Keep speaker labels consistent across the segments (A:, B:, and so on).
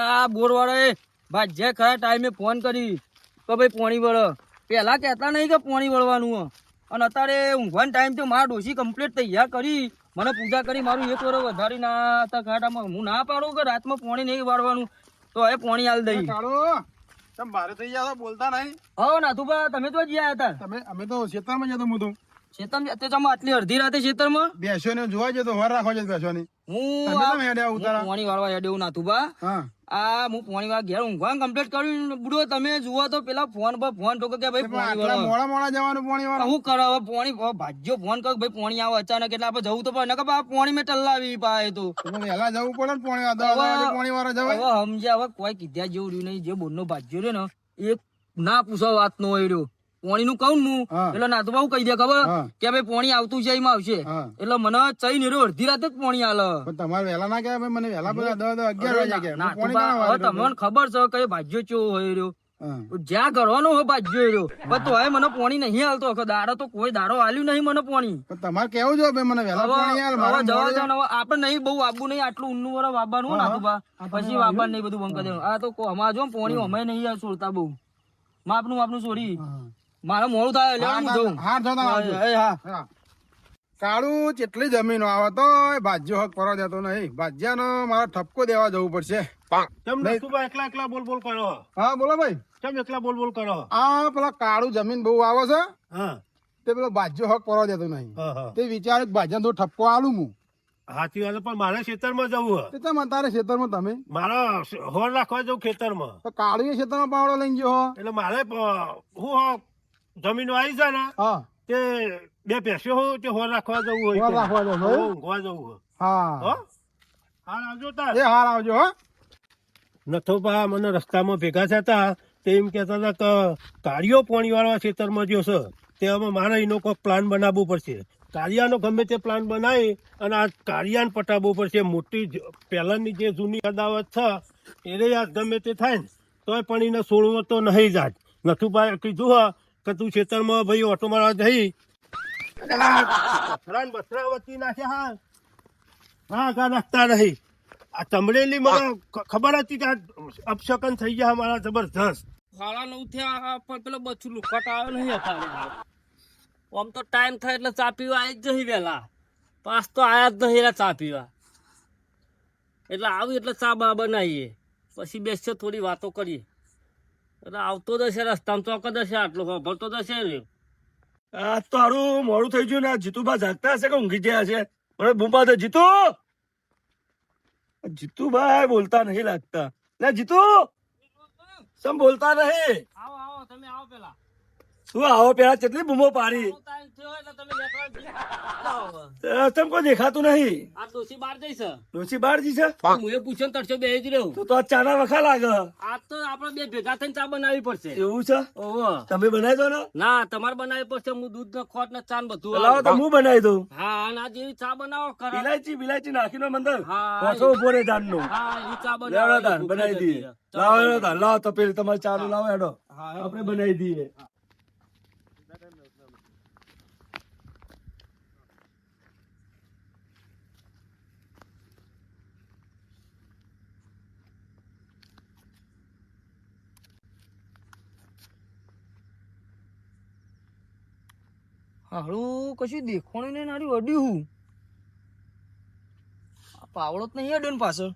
A: આ બોર વાળા ભાજ્યા ખરા ટાઈમે ફોન કરી કે ભાઈ પોણી વળ. પેલા કહેતા નહીં કે પોણી વળવાનું અને અત્યારે ઊંઘવાનો ટાઈમ તો મારા ડોશી કમ્પ્લીટ તૈયાર કરી મને પૂજા કરી મારું 1 વર્ષ વધારી ના હતા ખાટામાં. હું ના પાડું કે રાતમાં પોણી નહીં વાળવાનું તો હવે પોણી હાલ દઈ.
B: તમે બારે થઈ ગયા બોલતા નહીં.
A: હો નાથુભા તમે તો જ્યાં હતા.
B: અમે તો ખેતરમાં જતો હું તો.
A: ખેતરમાં અત્યારે આટલી અડધી રાતે ખેતરમાં
B: બેસો ને જોવા જતો હોર રાખવા જતો બેસવાની.
A: હું પોણી વાળવા હેડ્યો નાથુભા. આ હું પોણી વાળા ઘેર ઊંઘવાનું કમ્પ્લીટ કર્યું બુડો તમે જુઓ તો પેલા ફોન પર ફોન ઠોકો કે ભાઈ પોણી વાળવા
B: મોડા મોડા જવાનું પોણી વાળા.
A: શું કરો હવે પોણી ભાજ્યો ફોન કરો ભાઈ પોણી આવે અચાનક એટલે આપણે જવું તો પડે નકર પોણી મેં ટલ્લાવી પાય તો
B: વહેલા જવું પડે ને પોણી વાળા જવાય.
A: હવે સમજ્યા હવે કોઈ કીધા જેવું રહ્યું નહીં. જે બોનનો ભાજ્યો રહ્યો ને એ ના પૂછો વાત નો હોય રહ્યો. પોણી નું કહું હું એટલે ના તો બહુ કહી દે ખબર કે ભાઈ પોણી આવતું છે એમાં આવશે એટલે મને ચઈ ને અડધી રાતે જ પોણી હાલે.
B: તમારે વહેલા ના કહેવાય મને વહેલા બધા 11 વાગે
A: તમને ખબર છે કઈ ભાજ્યો ચેવો હોય રહ્યો જ્યાં કરવાનો હોય ભાજ્યો રહ્યો પણ તો હવે મને પોણી નહીં હાલતો. દાડો તો કોઈ દાડો હાલ્યું નહીં મને પોણી.
B: તમારે કેવું જો મને વહેલા પોણી હાલ
A: જવા દે આપડે નહીં બહુ આપવું નહીં આટલું ઊંનું વર વાવવાનું હોય નાથુભા પછી વાવવાનું નહીં બધું બંધ કરી દેવાનું. આ તો અમારે જો પોણી અમે નહીં છોડતા બહુ માપનું છોડી મારે મોડું થાય
B: કાળું કેટલી જમીનો આવે તો ભાજ્યો હક પરવા દેતો નહીં. ભાજ્યાનો મારા ઠપકો દેવા જવું પડશે.
C: એકલા બોલ બોલ કરો.
B: હા બોલો ભાઈ.
C: કેમ એકલા બોલ બોલ કરો?
B: આ પેલા કાળું જમીન બહુ આવે છે તે પેલો ભાજ્યો હક પરવા દેતો નહીં. તે વિચાર ભાજ્યા તો ઠપકો આલું હું.
C: હાથી વાત પણ મારે ખેતરમાં જવું
B: તે તમે તારે ખેતરમાં તમે
C: મારો હોર રાખવા જવું ખેતરમાં.
B: તો કાળું ખેતરમાં પાવડો લઈને ગયો
C: એટલે મારે હું જમીન આવી છે ને તે 2 ભેંસો હોય તે હોર રાખવા જવું હોય ઊંઘવા જવું હોય. હાર આવજો તાર.
B: એ હાર આવજો હો.
C: નથોબા મને રસ્તામાં ભેગા થતા તે એમ કહેતા હતા કે કાળિયો પોણી વાળવા ખેતરમાં જ્યો છે તે હવે મારે એનો કોઈ પ્લાન બનાવવું પડશે. કાળિયાનો ગમે તે પ્લાન બનાવી અને આ કાળિયાને પટાવવું પડશે. મોટી પહેલાની જે જૂની અદાવત છે એને આ ગમે તે થાય ને તોય પણ એને છોડવો તો નહીં જાત. નથુભાઈ કીધું હા કે તું ખેતરમાં ભાઈ ઓટો મારવા જઈ બથરા વચ્ચે નાખ્યા. હા કા નાખતા નહીં. આ ચમડેલી મને ખબર હતી કે અપશકન થઈ ગયા મારા જબરજસ્ત.
A: 9:30 થયા પણ પેલો બચ્ચું લુકટ આવ્યો નહીં અત્યારે. આમ તો ટાઈમ થાય એટલે ચા પીવા આવી જ જઈ વહેલા. પાસ તો આયા જ નહીં ચા પીવા. એટલે આવી એટલે ચા બા બનાવીએ પછી બેસીએ થોડી વાતો કરીએ. એટલે આવતો જશે રસ્તામાં ચોક જશે આટલો ભરતો જશે ને.
D: આ તો હારું મોડું થઈ ગયું ને જીતુભા જાગતા હશે કે ઊંઘી ગયા છે. મને બૂમા તો જીતુભાઈ બોલતા નહીં લાગતા. લે જીતુ સમ બોલતા નહીં.
A: આવો તમે આવો પેલા.
D: શું આવો પેલા કેટલી બૂમો પાડી તમ કોઈ દેખાતું નહીં.
A: આ ડોસી બહાર જઈશ.
D: ડોસી બહાર જી છે
A: હું એ પૂછ્યો તરસો બે જ રહ્યું
D: તો આ ચાના વખા લાગે.
A: આ તો આપડે 2 ભેગા થઈને ચા બનાવવી પડશે.
D: એવું છે?
A: ઓહો
D: તમે બનાવી દો ને.
A: ના તમારે બનાવવી પડશે. હું દૂધ ને ખોટ ને ચા ને બધું
D: લાવો તો હું બનાવી દઉં.
A: હા અને આ જેવી ચા બનાવો ખરા.
D: ઇલાયચી નાખીનો મંદર
A: હા
D: ઓછો ઉભો રે ધાન નો.
A: હા એ ચા બનાવો
D: બનાવી દઈએ. લાવો તો પેલી તમારે ચાલુ લાવો હેડો આપણે બનાવી દઈએ.
A: હારું કશું દેખવાનું નહીં નારી અડ્યું. પાવડો જ નહીં અડ્યો ને પાછળ.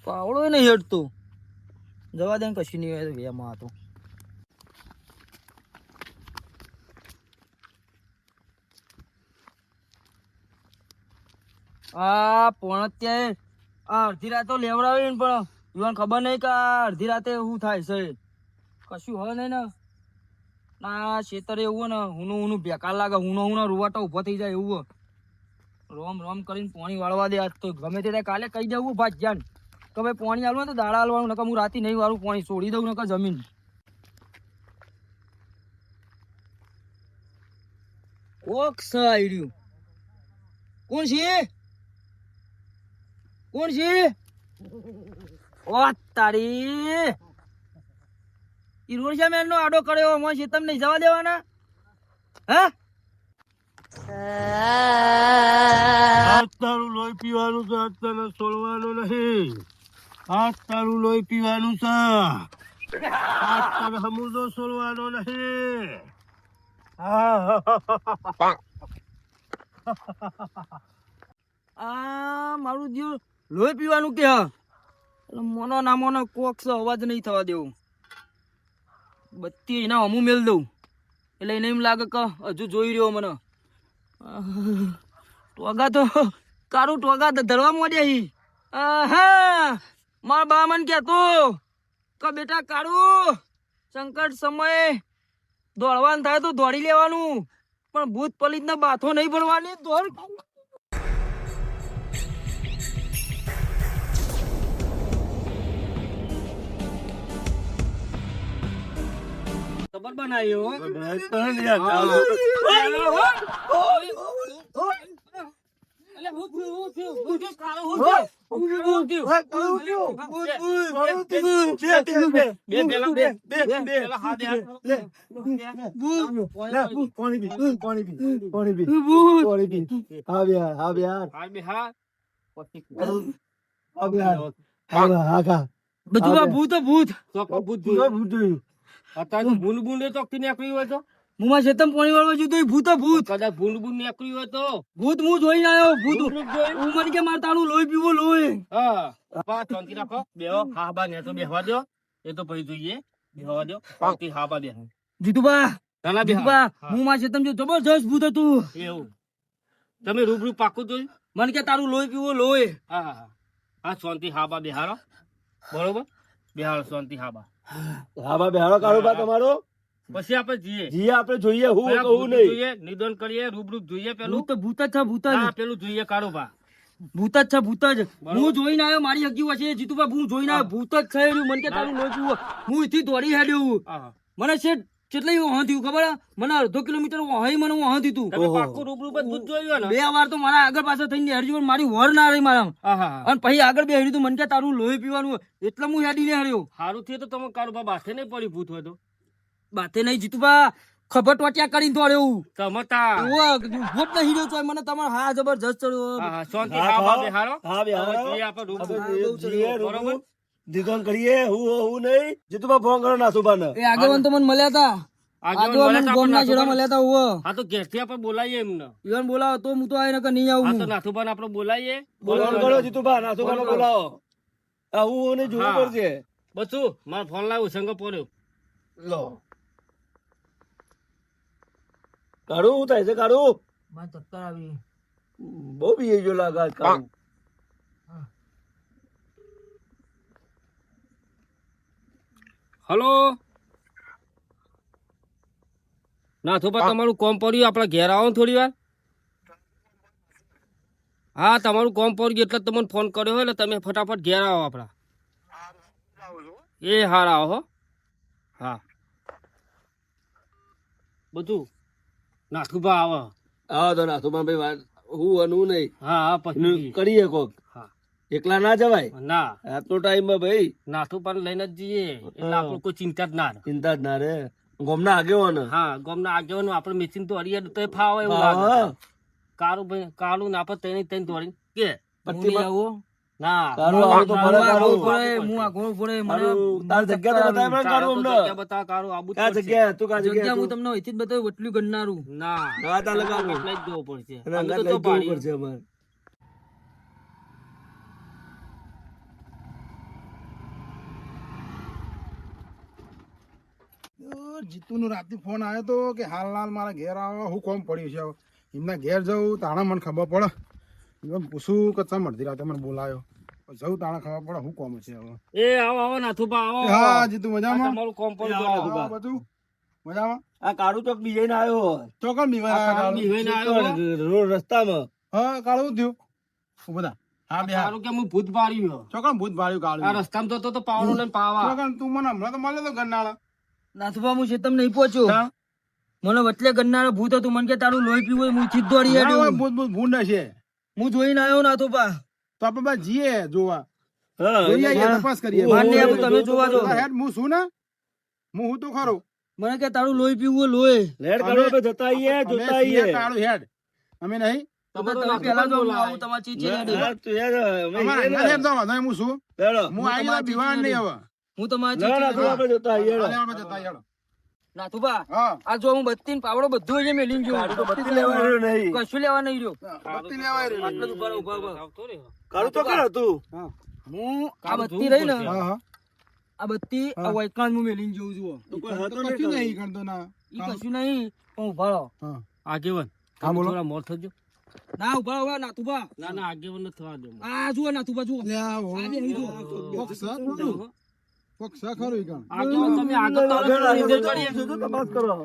A: પાવડો નહીં અડતો. જવા દે કશું નહીં વેમાં હતો. આ પણ ત્યાં આ અડધી રાતે લેવડાવી ને પણ યુવાન ખબર નહીં કે આ અડધી રાતે શું થાય છે. કશું હોય નહીં ને ના ખેતર એવું ને હું બેકાર લાગે. હું રૂવાટા ઉભો થઈ જાય એવું. રોમ કરીને પાણી વાળવા દે. આજ તો ગમે તે કાલે કહી દેવું ભાજ્યાન કે ભાઈ પાણી હાલવું તો દાડા હાલવાનું નકર હું રાતે નહીં વાળું પાણી છોડી દઉં નકર જમીન. કોક સ આવી રહ્યું. કોણ છે? ઓ તારી ઈરોડિયા મેન નો આડો કર્યો. મોય છે તમને જવા દેવાના? હા
C: તારું લોહી પીવાનું તો તને છોડવાનું નહીં. આ તારું લોહી પીવાનું છે. આ તારે સમુદ્ર છોડવાનો નહીં.
A: આ મારું જીવ લોહી પીવાનું કે હા મોનો ના મોનો કોક છે અવાજ નહીં થવા દેવું. બત્તી એના હમું મેલ દઉં એટલે એને એમ લાગે કે હજુ જોઈ રહ્યો મને. ટોગા તો કારું ટોગા ધરવા માંડ્યા હી. આહા મારા બા મને કહેતો કે બેટા કારું સંકટ સમયે દોડવાનું થાય તો દોડી લેવાનું પણ ભૂત પલિત ના બાથો નહીં ભરવાની. દોડ ખબર બનાવ્યો ભૂત ભૂત અત્યારે ભૂંડ બુંડ ચોકથી નીકળ્યું હોય તો મુમાં શેતમ પાણી વાળવા જતો ભૂત ભૂત કદાચ ભૂંડ બુંડ નીકળ્યું હોય તો ભૂત હું જોઈને આવ્યો. ભૂત હું મને કે મારે તારું લોહી પીવો લોહી. હા શાંતિ રાખો બેહો. હા બા ને તો બેહવા દો એ તો પછી જોઈએ બેહવા દો શાંતિ. હા બા બેહો જીતુબા જીતુબા હું માં શેતમ જો જબરજસ્ત ભૂત હતું એવું તમે રૂબરૂ પાકું જોયું મને કે તારું લોહી પીવો લોહી. હા હા હા શાંતિ. હા બા બેહારો બરોબર બેહારો શાંતિ. હા બા
C: બેહાડો કાળુબા તમારો.
A: પછી આપણે
C: જીએ આપણે જોઈએ હું કહું નહીં.
A: જોઈએ નિધન કરીએ રૂબરૂ જોઈએ. પેલું તો ભૂત જ છે ભૂત જ. પેલું જોઈએ કાળુબા ભૂત જ છે ભૂત જ. હું જોઈને આવ્યો મારી હકી છે જીતુબા હું જોઈને આવ્યો ભૂત જ છે. મને કે તારું લોહી પીવો હું એથી દોડી હેડ્યો. મને શેઠ કેટલી વહાં થયું ખબર મને અડધો કિલોમીટર વહાઈ મને વહાં થયું. પાકું રૂબરૂ બધું જોયું ને 2 વાર તો મારા આગળ પાછળ થઈને હેડ્યું મારી વર ના રહી મારા. અને પછી આગળ બે હેડ્યું મને કે તારું લોહી પીવાનું એટલે હું હેડીને હેડ્યો. સારું થયું તો તમે કાળુબા બાથે નહીં પડી ભૂત હોય તો બાતે નહીં જીતુબા ખબર ટોટિયા કરીને દોડ્યો તમતા ભૂત નહીં રહ્યો તો મને તમારો હા જબરજસ્ત ચડ્યો. શાંતિ. હા બાબે હારો હા બે હારો બરોબર
C: દીધોન કરીએ હું નહીં. જીતુબા ફોન કરો નાસુબાને.
A: એ આગેવાન તો મને મળ્યા હતા. આગેવાન ગોમના જેડા મળ્યા હતા. હા તો ઘેરથી આપણે બોલાવીએ એમને. ઈવન બોલાવો તો હું તો આવીને કે નહીં આવું. તો નાથુબાને આપણે બોલાવીએ.
C: ફોન કરો જીતુબા નાસુબાને બોલાવો. હું ને જોવું પડશે.
A: બસુ મારો ફોન લાવ્યો સંગ પોર્યો
C: લો. કાળુ હું થાય છે કાળુ?
A: માં ચક્કર આવી
C: બહુ બી જો લાગે કાળુ.
A: હલો નાથુબા તમારું કોમ પડ્યું આપડે ઘેર આવો થોડી વાર. હા તમારું કોમ પડ્યું એટલે તમને ફોન કર્યો હોય એટલે તમે ફટાફટ ઘેર આવો આપડા. એ હાર આવો હો. હા બધું નાથુબા આવો.
C: આવો તો નાથુબા ભાઈ વાત હું અનુ નહીં.
A: હા હા પછી
C: કરીએ કોક.
A: હા
C: એકલા ના જવાય
A: ના
C: આટલો ટાઈમ ભાઈ.
A: નાથુબા લઈને જ જઈએ એટલે આપણું કોઈ ચિંતા જ ના રહે.
C: ચિંતા જ ના રે. ગોમના આગેવાનો.
A: હા ગોમના આગેવાનો આપણે મેચિંગ તો હરિયે તો ફાવે એવું લાગે. કાળું ભાઈ કાળું ને આપણે તેને દોડી કે પટ્ટી આવો ના
C: કાળું આવો તો ભલે કાળું
A: પડે હું આ ગોળ પડે મને
C: તાર જગ્યા તો બતાય મને કાળું અમને.
A: જગ્યા બતા કાળું આબુ
C: કા જગ્યા તું કા
A: જગ્યા
C: જગ્યા
A: હું તમને અહીંથી જ બતાવ્યું એટલું ગણનારું ના
C: ના તાર લગાવું
A: એટલે જ દેવો પડશે.
C: રંગત લઈ જવું પડશે અમારે.
B: જીતુ નો રાતે ફોન આવ્યો તો કે હાલ મારા ઘેર આવો હું કોમ પડ્યું છે. એમના ઘેર જવું તાણે મને ખબર પડે. એમ પૂછું કે ચમ અડધી રાતે મને બોલાયો જવું તાણે ખબર પડે હું કોમ છે હવે.
A: એ આવો આવો નાથુબા આવો.
B: હા જીતુ મજામાં?
A: તમારું કોમ પડ્યું નાથુબા
B: બધું મજામાં?
C: આ કાળું ચોક બીજાઈને આવ્યો.
B: ચોકન બીવાય
A: બીવાઈને આવ્યો
C: રોડ રસ્તામાં.
B: હા કાળું થયું બધા. હા બે
A: કાળું કે હું ભૂત પાડ્યું
B: ચોકન ભૂત ભાડ્યું કાળું.
A: આ રસ્તામાં જતો તો પાવડો લઈને પાવા.
B: ચોકન તું મને હમણાં તો મળ્યો તો ગન્નાળા.
A: નાથુબા હું શેતમ નહીં પહોંચ્યો. મને વચ્ચે ગન્નારો ભૂત હતું મને કે તારું લોહી પીવું હું ચીજ દોડી હેડ્યો.
B: ભૂત ભૂંડ છે
A: હું જોઈને આવ્યો નાથુબા.
B: તો આપણે બસ જઈએ જોવા.
C: હા
B: જોઈએ આવીએ, તપાસ કરીએ.
A: માન્ય આપું તમે જોવા જો.
B: હેડ હું છું ને હું તો ખરો.
A: મને કે તારું લોહી પીવું લોહી.
C: લેટ કાઢો આપણે જતા આવીએ જોતા આવીએ.
B: કાળું હેડ અમે નહીં
A: તમે પહેલા જો હું આવું તમારી ચીચી રેડી.
D: ના, તું યાર, અમે
B: અમારે
D: હીએ ને.
B: અહીંયા તો વાંધો નહીં, હું છું
D: હેડો.
B: હું આવી ગયો બીવાન નહીં હવે
A: હું તમારી
D: ના, ના,
A: ચીચી
D: તું આપણે જતા આવીએ, હેડો.
B: હાલે આપણે જતા હેડો.
A: નાથુભા
B: હા
A: આ જો હું બત્તી ને પાવડો બધું અહીંયા મેલીને જોઉં.
D: તો બત્તી લેવા રહ્યો નહીં.
A: કશું લેવા નહીં રહ્યો.
B: બત્તી લેવાય રહી.
A: આટલું જ ઉભા રહો, ઉભા રહો.
D: કાળું તો કર હતું.
A: હું આ બત્તી રહી ને
B: હા હા
A: આ બત્તી આ વૈકાંત હું મેલીને જોઉં છું.
D: તો કોઈ
B: તો
D: હતો
B: કશું
D: નહીં.
B: નહીં કરતો ના
A: ઈ કશું નહીં પણ ઉભા રહો.
B: હા
A: આગેવાન
B: હા બોલો
A: ના ઉભા રહો નાથુભા. આ જુઓ નાથુભા જુઓ.
B: લે આવો.
A: આ બે અહીં જુઓ.
B: કોક છે ખરું? કોક છે ખરું ઈ કામ?
D: આગળ આવીને જોજો, તપાસ કરો.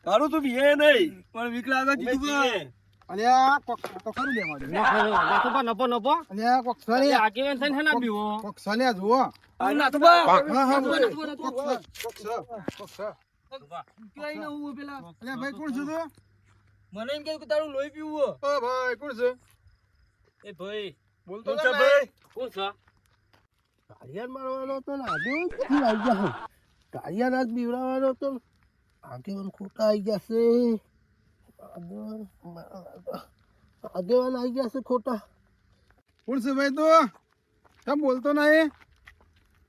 D: કાળું તું બીએ નહીં.
A: પણ બીક લાગે જીતુભા.
B: અલ્યા કોક તો ખરું લેવા દે. અલ્યા કોક છે લે. કોક છે લે જુઓ.
A: નાથુભા.
B: હા હા બોલો.
A: નાથુભા,
B: કોક
A: નાથુભા.
B: છે કોક છે.
A: ક્યાંય ના હું પેલા.
B: અલ્યા ભાઈ કોણ છે તું?
A: મને એમ કે તારું લોહી પીવું
B: ઓ ભાઈ કોણ છે? બોલતો
D: કોણ
B: જા
D: છે
B: ને.
D: ભાઈ?
C: કાળિયાન મારવાનો તો ને આગેવાન ક્યાંથી આવી ગયા છે? કાળિયાન આજ બીવડાવવાનો તો આગેવાન ખોટા આવી ગયા છે. આગેવાન આવી ગયા છે ખોટા.
B: કોણ છે ભાઈ તું? કેમ બોલતો નહીં?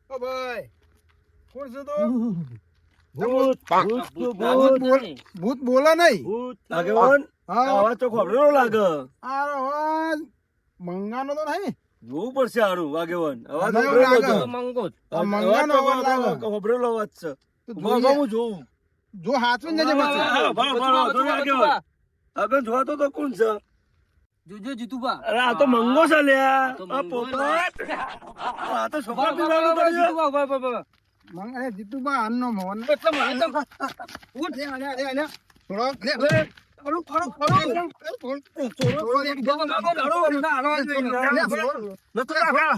B: ઓ ભાઈ કોણ છે તું?
C: ભૂત, ભૂત તો
B: ભૂત
C: ભૂત.
B: બોલ- ભૂત બોલે નહીં.
C: ભૂત.
D: આગેવાન,
B: હા
D: આવાજ તો ખોબરેલો લાગે.
B: આ અવાજ મંગાનો તો નહીં.
D: જોવું પડશે હારું, આગેવાન. અવાજ
B: મને એવું
D: ખોબરેલો
B: લાગે.
D: છે.
B: આ મંગાનો અવાજ લાગે.
D: ખોબરેલો અવાજ છે.
B: તો
D: ઉભા ઉભા હું જોઉં.
B: જો હાચવીને જજે
A: હા,
B: પાછા.
A: હા,
D: ભાળો, ભાળો, જોજો આગેવાન. આગળ જોવાતો તો કોણ છે?
A: જોજો જીતુભા.
D: અરે આ તો મંગો છે લ્યા.
A: તો
D: આ
A: મંગો
D: પોપટ. આ તો છોકરા
A: ઉભા,
D: પીવાનું
A: ઉભા,
D: પડ્યું.
A: જીતુભા, ઉભા, ઉભા, ઉભા.
B: અરે જીતુબા આનનો મોહન.
A: એટલે મને તો
B: ઉઠ. અલ્યા. થોડો. અલ્યા. થોડું, થોડું, થોડું. થોડો એક
A: ઉભા, ઉભા, ઉભા, લડો, ના, હાલવા જ નહીં.
B: અલ્યા, થોડો.
C: નતો રાખા.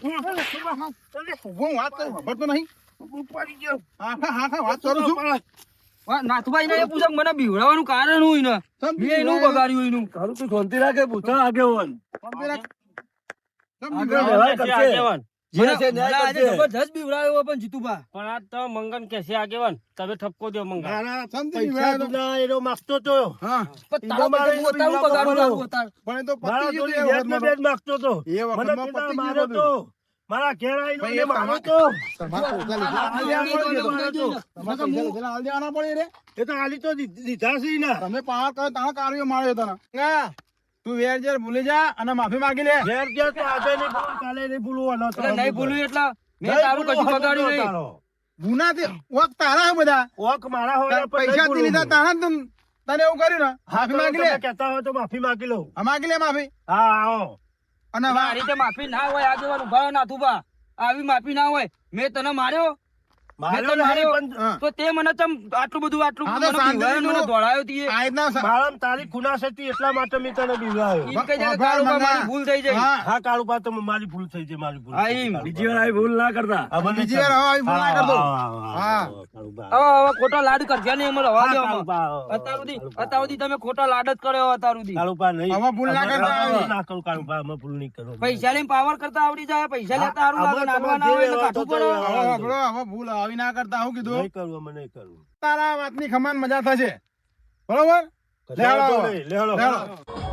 B: હું વાત કરું, ખબર તો નહીં. હા, હા, હા, વાત કરું છું.
A: હા, નાથુભાઈ ને એ પૂછો કે મને બીવડાવવાનું કારણ શું એને?
B: સમ
A: મેં એનું બગાડ્યું એનું.
D: હારું તું શાંતિ રાખે, પૂછા આગેવાન.
B: સમ
D: આગળ વ્યવહાર કરશે. જે છે
A: મને
D: ન્યાય
A: આજે
D: કરશે.
A: જબરજસ્ત બીવડાવ્યો પણ જીતુભા.
C: મારા
B: સમજી
C: પૈસા
B: ગયો.
C: બીના એનો માગતો તો.
B: હા,
A: પણ તારો
C: મારે
A: બધું પોતાનું
C: બીવડાવવાનો.
A: બગાડું લાગુ તાર.
B: પણ એ તો
C: મારા
B: પતી
C: જોડે
B: ગયું
C: વ્યાજને
B: તે
C: બેજ માગતો તો.
B: એ વખતમાં
C: મને
B: પતી
C: પિતા
B: ગયું
C: માર્યો
B: બધું.
C: તો. મારા ઘેર આવીને
B: ભાઈ,
C: મને
B: એ
C: માર્યો
B: તમારે-
C: તો.
B: તમારે પૈસા લીધા.
A: આ
B: તમારે
A: આ
B: પૈસા
A: આ
B: લીધા હાલ દેવાના પડે રે.
C: એ તો હાલી તો દીધા છે ને.
B: તમે પાર કરો તારા કાર્યો માર્યો તને. ના, તું વેર જેર ભૂલી જા અને માફી માંગી લે.
C: ઘેર ઘેર તો આજે નહીં ભૂલું, કાલે નહીં ભૂલવાનો.
A: એટલે નહીં ભૂલ્યું એટલે મેં
C: નહીં
A: તારું કશું
C: ભૂલવાનો
A: બગાડ્યું નહીં.
C: તારો.
B: ગુનાથી વખ તારા હે બધા.
C: ઓક મારા હોય પણ નહીં
B: પૈસા થી લીધા
C: ભૂલવું.
B: તારા ને તને એવું કર્યું ને
C: હા,
B: માફી માંગી લે.
C: તમે કહેતા હોય તો માફી માંગી લઉં.
B: હા, માંગી લે માફી.
C: હા, આવો.
B: અને
A: આ રીતે માફી ના હોય આગેવાન ઉભા રહો નાથુભા. આવી માફી ના હોય. મેં તને માર્યો
C: માર્યો
A: તને માર્યો.
C: નહીં પણ
B: હા.
A: તો તે મને ચમ આટલું બધું
B: હા, તો
A: મને
B: શાંતિથી
A: બીવડાવ્યો, મને
B: તું-
A: દોડાયો તીએ.
B: આ રીતના
C: મારા તારી ખૂનાશ હતી એટલા માટે મેં તને બીવડાવ્યો.
A: એમ કહી દે કે
B: આભાર
A: કાળુભા
B: મંગા.
A: મારી ભૂલ થઈ જાય.
B: હા.
C: હા, કાળુ પા, તમે મારી ભૂલ થઈ છે, મારી ભૂલ
A: હા,
C: થઈ છે,
A: એમ.
C: કાળુ
D: બીજી
C: પા.
D: વાર આવી ભૂલ ના કરતા.
C: હા, ભલે
B: બીજી વાર હવે આવી ભૂલ ના કરતો.
C: હા, કાળુ પા.
A: હવે ખોટો લાડ કરશે નહીં અમારે હવા
C: હા,
A: દો
C: કાળુ
A: આમાં.
C: પા.
A: અત્યાર સુધી તમે ખોટો લાડ જ કર્યો અત્યાર સુધી.
C: કાળુ પા નહીં.
B: હવે ભૂલ ના કરતા
C: હવે
B: આવી.
C: ના કરું કાળુ પા, અમે ભૂલ નહીં કરો.
A: પૈસા લઈને પાવર કરતા આવડી જાય, પૈસા લેતા સારું લાગે,
C: આમાં
A: નાનવા ના
C: તમારે
A: હોય તો
C: જે
A: કાઠું
C: હોય
A: પડે.
C: તો
B: હવે હગડો, હવે ભૂલ આવી ના કરતા આવું કીધું.
C: નહીં કરવું, અમે નહીં કરવું.
B: તારા વાતની ખમાન મજા થશે બરોબર.
C: કશા વાંધો નહીં, લેવડો.
B: લેવડો.